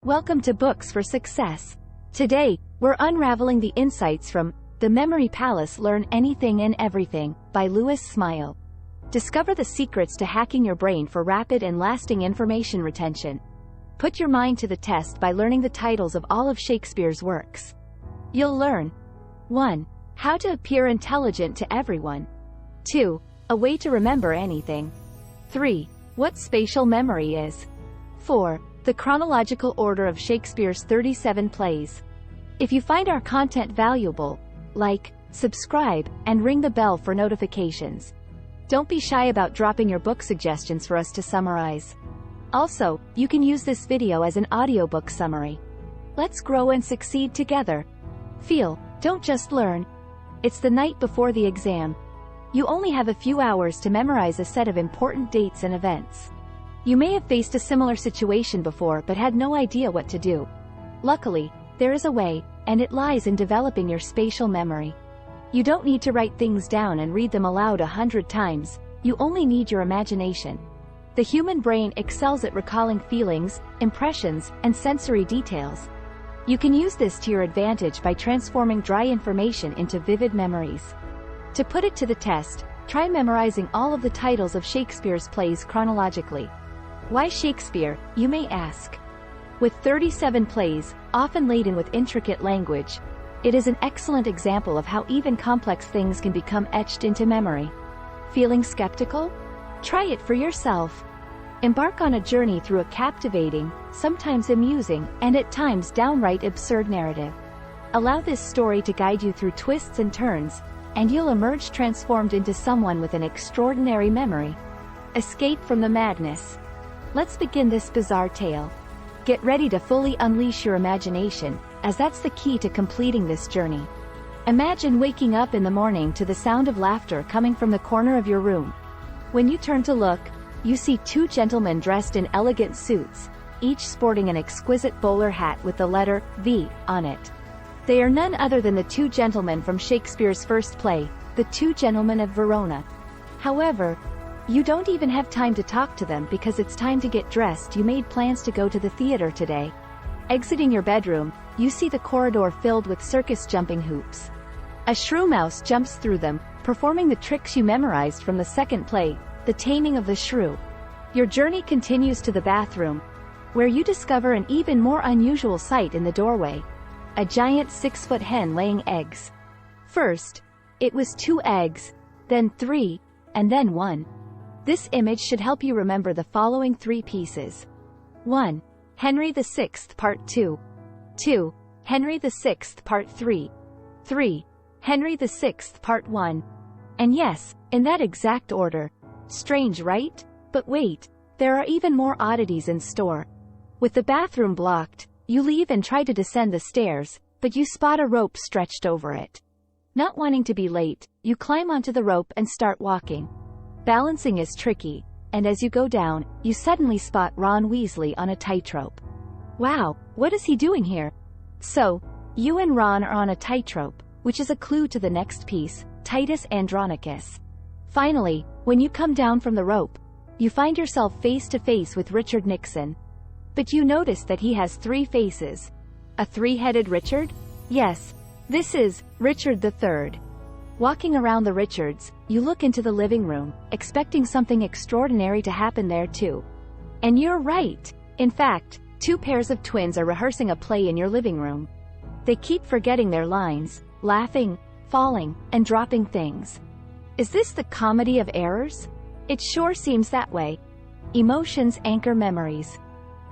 Welcome to Books for Success. Today, we're unraveling the insights from The Memory Palace: Learn Anything and Everything by Louis Smile. Discover the secrets to hacking your brain for rapid and lasting information retention. Put your mind to the test by learning the titles of all of Shakespeare's works. You'll learn 1. How to appear intelligent to everyone. 2. A way to remember anything. 3. What spatial memory is. 4. The chronological order of Shakespeare's 37 plays. If you find our content valuable, like, subscribe, and ring the bell for notifications. Don't be shy about dropping your book suggestions for us to summarize. Also, you can use this video as an audiobook summary. Let's grow and succeed together. Feel, don't just learn. It's the night before the exam. You only have a few hours to memorize a set of important dates and events. You may have faced a similar situation before but had no idea what to do. Luckily, there is a way, and it lies in developing your spatial memory. You don't need to write things down and read them aloud 100 times, you only need your imagination. The human brain excels at recalling feelings, impressions, and sensory details. You can use this to your advantage by transforming dry information into vivid memories. To put it to the test, try memorizing all of the titles of Shakespeare's plays chronologically. Why Shakespeare, you may ask? With 37 plays, often laden with intricate language, it is an excellent example of how even complex things can become etched into memory. Feeling skeptical? Try it for yourself. Embark on a journey through a captivating, sometimes amusing, and at times downright absurd narrative. Allow this story to guide you through twists and turns, and you'll emerge transformed into someone with an extraordinary memory. Escape from the madness. Let's begin this bizarre tale. Get ready to fully unleash your imagination, as that's the key to completing this journey. Imagine waking up in the morning to the sound of laughter coming from the corner of your room. When you turn to look, you see two gentlemen dressed in elegant suits, each sporting an exquisite bowler hat with the letter V on it. They are none other than the two gentlemen from Shakespeare's first play, The Two Gentlemen of Verona. However, you don't even have time to talk to them because it's time to get dressed. You made plans to go to the theater today. Exiting your bedroom, you see the corridor filled with circus jumping hoops. A shrew mouse jumps through them, performing the tricks you memorized from the second play, The Taming of the Shrew. Your journey continues to the bathroom, where you discover an even more unusual sight in the doorway. A giant 6-foot hen laying eggs. First, it was 2 eggs, then 3, and then 1. This image should help you remember the following 3 pieces. 1. Henry VI Part 2. 2. Henry VI Part 3. 3. Henry VI Part 1. And yes, in that exact order. Strange, right? But wait, there are even more oddities in store. With the bathroom blocked, you leave and try to descend the stairs, but you spot a rope stretched over it. Not wanting to be late, you climb onto the rope and start walking. Balancing is tricky, and as you go down, you suddenly spot Ron Weasley on a tightrope. Wow, what is he doing here? So, you and Ron are on a tightrope, which is a clue to the next piece, Titus Andronicus. Finally, when you come down from the rope, you find yourself face to face with Richard Nixon. But you notice that he has 3 faces. A 3-headed Richard? Yes, this is Richard III. Walking around the Richards, you look into the living room, expecting something extraordinary to happen there too. And you're right. In fact, 2 pairs of twins are rehearsing a play in your living room. They keep forgetting their lines, laughing, falling, and dropping things. Is this the comedy of errors? It sure seems that way. Emotions anchor memories.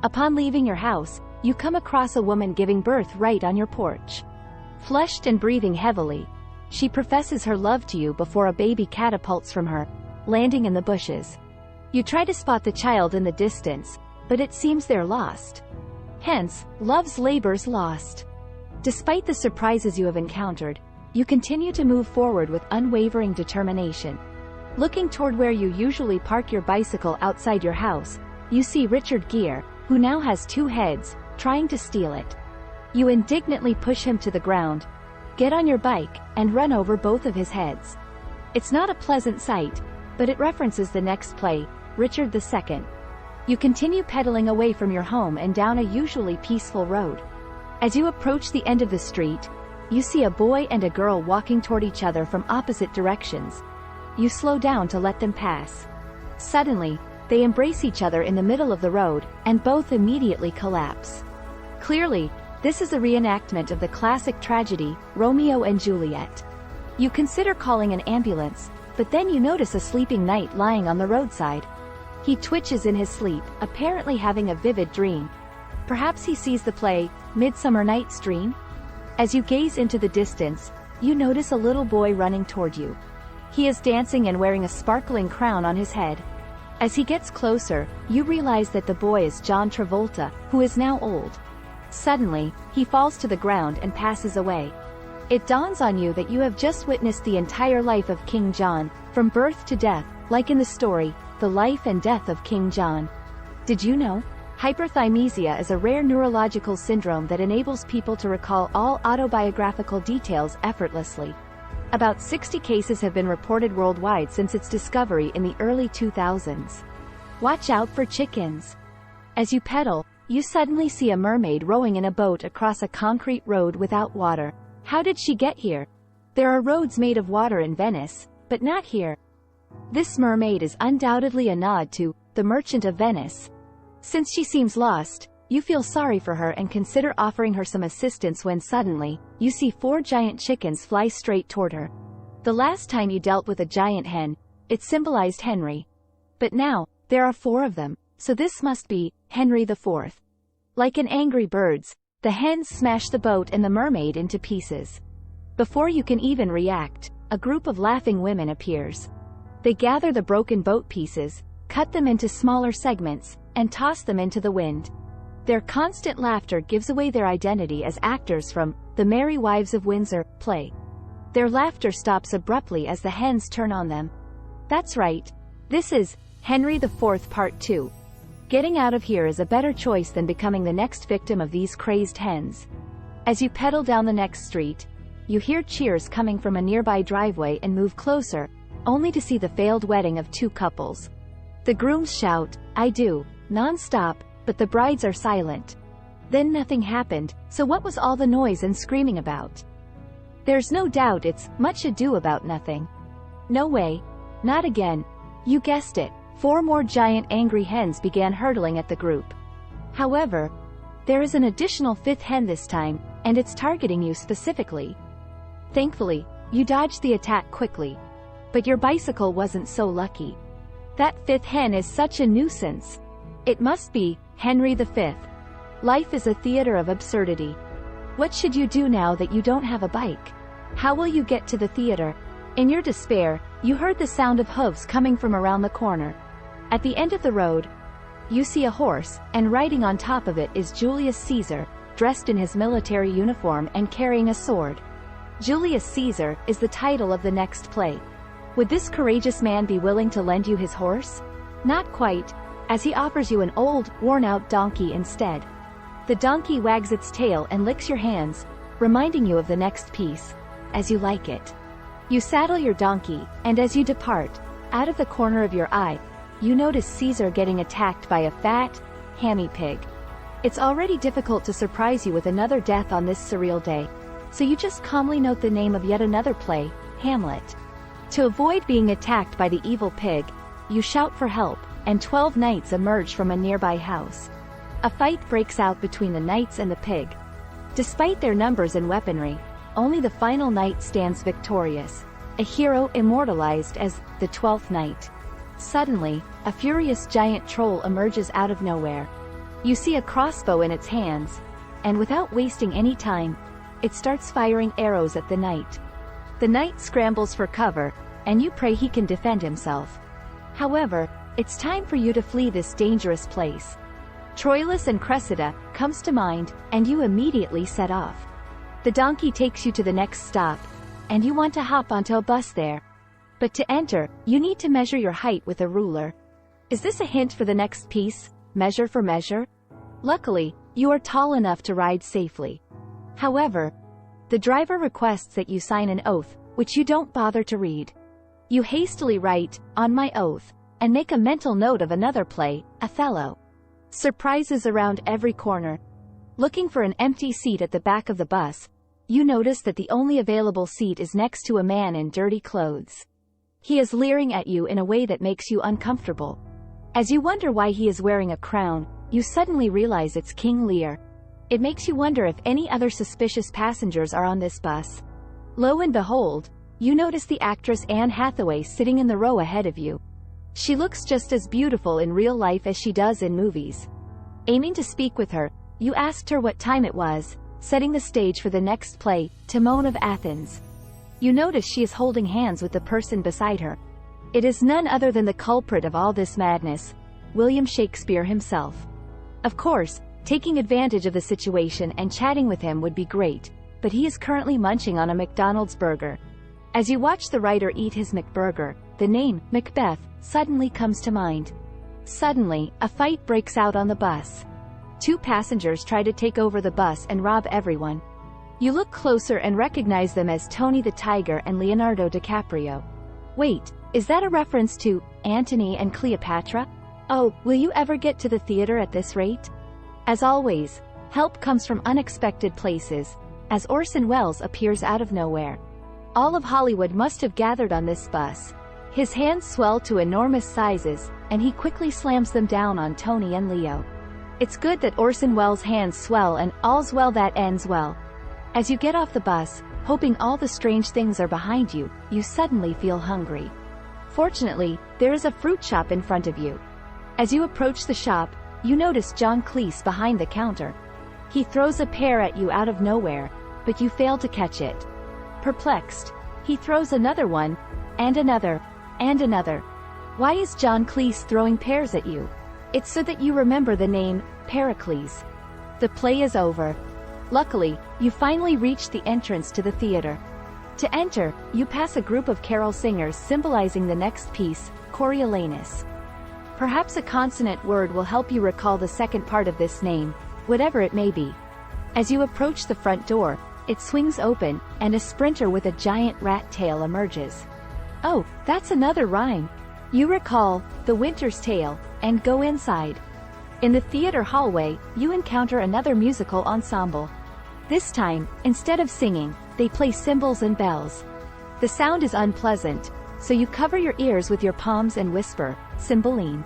Upon leaving your house, you come across a woman giving birth right on your porch. Flushed and breathing heavily, she professes her love to you before a baby catapults from her, landing in the bushes. You try to spot the child in the distance, but it seems they're lost. Hence, love's labor's lost. Despite the surprises you have encountered, you continue to move forward with unwavering determination. Looking toward where you usually park your bicycle outside your house, you see Richard Gere, who now has 2 heads, trying to steal it. You indignantly push him to the ground, get on your bike, and run over both of his heads. It's not a pleasant sight, but it references the next play, Richard II. You continue pedaling away from your home and down a usually peaceful road. As you approach the end of the street, you see a boy and a girl walking toward each other from opposite directions. You slow down to let them pass. Suddenly, they embrace each other in the middle of the road, and both immediately collapse. Clearly, this is a reenactment of the classic tragedy, Romeo and Juliet. You consider calling an ambulance, but then you notice a sleeping knight lying on the roadside. He twitches in his sleep, apparently having a vivid dream. Perhaps he sees the play, Midsummer Night's Dream? As you gaze into the distance, you notice a little boy running toward you. He is dancing and wearing a sparkling crown on his head. As he gets closer, you realize that the boy is John Travolta, who is now old. Suddenly, he falls to the ground and passes away. It dawns on you that you have just witnessed the entire life of King John, from birth to death, like in the story, The Life and Death of King John. Did you know? Hyperthymesia is a rare neurological syndrome that enables people to recall all autobiographical details effortlessly. About 60 cases have been reported worldwide since its discovery in the early 2000s. Watch out for chickens. As you pedal, you suddenly see a mermaid rowing in a boat across a concrete road without water. How did she get here? There are roads made of water in Venice, but not here. This mermaid is undoubtedly a nod to The Merchant of Venice. Since she seems lost, you feel sorry for her and consider offering her some assistance when suddenly, you see 4 giant chickens fly straight toward her. The last time you dealt with a giant hen, it symbolized Henry. But now, there are 4 of them, so this must be Henry IV. Like an angry birds, the hens smash the boat and the mermaid into pieces. Before you can even react, a group of laughing women appears. They gather the broken boat pieces, cut them into smaller segments, and toss them into the wind. Their constant laughter gives away their identity as actors from The Merry Wives of Windsor play. Their laughter stops abruptly as the hens turn on them. That's right. This is Henry IV Part 2. Getting out of here is a better choice than becoming the next victim of these crazed hens. As you pedal down the next street, you hear cheers coming from a nearby driveway and move closer, only to see the failed wedding of 2 couples. The grooms shout, "I do," non-stop, but the brides are silent. Then nothing happened, so what was all the noise and screaming about? There's no doubt it's Much Ado About Nothing. No way. Not again. You guessed it. 4 more giant angry hens began hurtling at the group. However, there is an additional 5th hen this time, and it's targeting you specifically. Thankfully, you dodged the attack quickly. But your bicycle wasn't so lucky. That 5th hen is such a nuisance. It must be Henry V. Life is a theater of absurdity. What should you do now that you don't have a bike? How will you get to the theater? In your despair, you heard the sound of hooves coming from around the corner. At the end of the road, you see a horse, and riding on top of it is Julius Caesar, dressed in his military uniform and carrying a sword. Julius Caesar is the title of the next play. Would this courageous man be willing to lend you his horse? Not quite, as he offers you an old, worn-out donkey instead. The donkey wags its tail and licks your hands, reminding you of the next piece, As You Like It. You saddle your donkey, and as you depart, out of the corner of your eye, you notice Caesar getting attacked by a fat, hammy pig. It's already difficult to surprise you with another death on this surreal day, so you just calmly note the name of yet another play, Hamlet. To avoid being attacked by the evil pig, you shout for help, and 12 knights emerge from a nearby house. A fight breaks out between the knights and the pig. Despite their numbers and weaponry, only the final knight stands victorious, a hero immortalized as the 12th Knight. Suddenly, a furious giant troll emerges out of nowhere. You see a crossbow in its hands, and without wasting any time, it starts firing arrows at the knight. The knight scrambles for cover, and you pray he can defend himself. However, it's time for you to flee this dangerous place. Troilus and Cressida comes to mind, and you immediately set off. The donkey takes you to the next stop, and you want to hop onto a bus there. But to enter, you need to measure your height with a ruler. Is this a hint for the next piece, Measure for Measure? Luckily, you are tall enough to ride safely. However, the driver requests that you sign an oath, which you don't bother to read. You hastily write, "On my oath," and make a mental note of another play, Othello. Surprises around every corner. Looking for an empty seat at the back of the bus, you notice that the only available seat is next to a man in dirty clothes. He is leering at you in a way that makes you uncomfortable. As you wonder why he is wearing a crown, you suddenly realize it's King Lear. It makes you wonder if any other suspicious passengers are on this bus. Lo and behold, you notice the actress Anne Hathaway sitting in the row ahead of you. She looks just as beautiful in real life as she does in movies. Aiming to speak with her, you asked her what time it was, setting the stage for the next play, Timon of Athens. You notice she is holding hands with the person beside her. It is none other than the culprit of all this madness, William Shakespeare himself. Of course, taking advantage of the situation and chatting with him would be great, but he is currently munching on a McDonald's burger. As you watch the writer eat his McBurger, the name, Macbeth, suddenly comes to mind. Suddenly, a fight breaks out on the bus. Two passengers try to take over the bus and rob everyone. You look closer and recognize them as Tony the Tiger and Leonardo DiCaprio. Wait, is that a reference to Antony and Cleopatra? Oh, will you ever get to the theater at this rate? As always, help comes from unexpected places, as Orson Welles appears out of nowhere. All of Hollywood must have gathered on this bus. His hands swell to enormous sizes, and he quickly slams them down on Tony and Leo. It's good that Orson Welles' hands swell and all's well that ends well. As you get off the bus, hoping all the strange things are behind you, you suddenly feel hungry. Fortunately, there is a fruit shop in front of you. As you approach the shop, you notice John Cleese behind the counter. He throws a pear at you out of nowhere, but you fail to catch it. Perplexed, he throws another one, and another, and another. Why is John Cleese throwing pears at you? It's so that you remember the name, Pericles. The play is over. Luckily, you finally reach the entrance to the theater. To enter, you pass a group of carol singers symbolizing the next piece, Coriolanus. Perhaps a consonant word will help you recall the second part of this name, whatever it may be. As you approach the front door, it swings open, and a sprinter with a giant rat tail emerges. Oh, that's another rhyme. You recall The Winter's Tale, and go inside. In the theater hallway, you encounter another musical ensemble. This time, instead of singing, they play cymbals and bells. The sound is unpleasant, so you cover your ears with your palms and whisper, Cymbeline.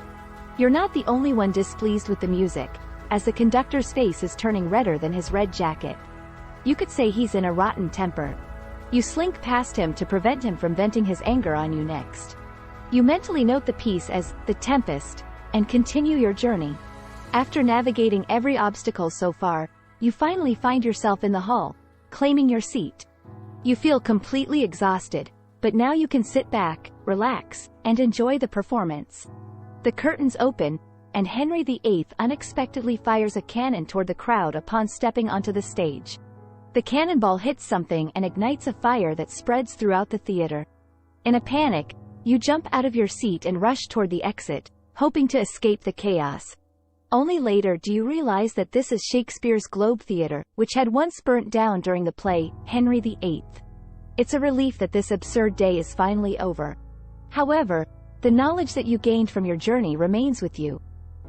You're not the only one displeased with the music, as the conductor's face is turning redder than his red jacket. You could say he's in a rotten temper. You slink past him to prevent him from venting his anger on you next. You mentally note the piece as The Tempest, and continue your journey. After navigating every obstacle so far, you finally find yourself in the hall, claiming your seat. You feel completely exhausted, but now you can sit back, relax, and enjoy the performance. The curtains open, and Henry VIII unexpectedly fires a cannon toward the crowd upon stepping onto the stage. The cannonball hits something and ignites a fire that spreads throughout the theater. In a panic, you jump out of your seat and rush toward the exit, hoping to escape the chaos. Only later do you realize that this is Shakespeare's Globe Theatre, which had once burnt down during the play, Henry VIII. It's a relief that this absurd day is finally over. However, the knowledge that you gained from your journey remains with you.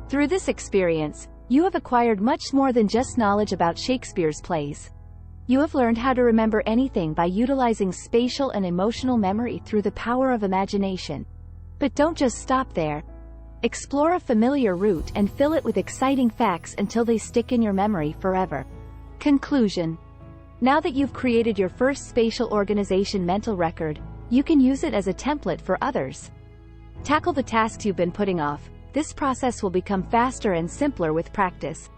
Through this experience, you have acquired much more than just knowledge about Shakespeare's plays. You have learned how to remember anything by utilizing spatial and emotional memory through the power of imagination. But don't just stop there. Explore a familiar route and fill it with exciting facts until they stick in your memory forever. Conclusion. Now that you've created your first spatial organization mental record, you can use it as a template for others. Tackle the tasks you've been putting off. This process will become faster and simpler with practice.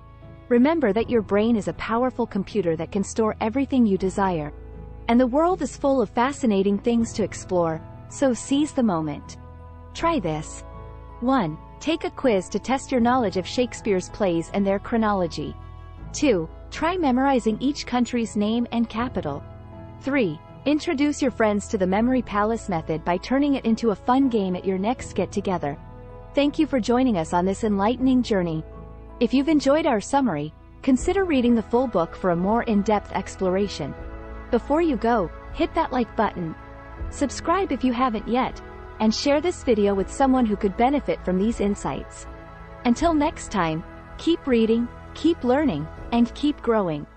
Remember that your brain is a powerful computer that can store everything you desire. And the world is full of fascinating things to explore, so seize the moment. Try this. 1. Take a quiz to test your knowledge of Shakespeare's plays and their chronology. 2. Try memorizing each country's name and capital. 3. Introduce your friends to the Memory Palace method by turning it into a fun game at your next get-together. Thank you for joining us on this enlightening journey. If you've enjoyed our summary, consider reading the full book for a more in-depth exploration. Before you go, hit that like button. Subscribe if you haven't yet, and share this video with someone who could benefit from these insights. Until next time, Keep reading, keep learning, and keep growing.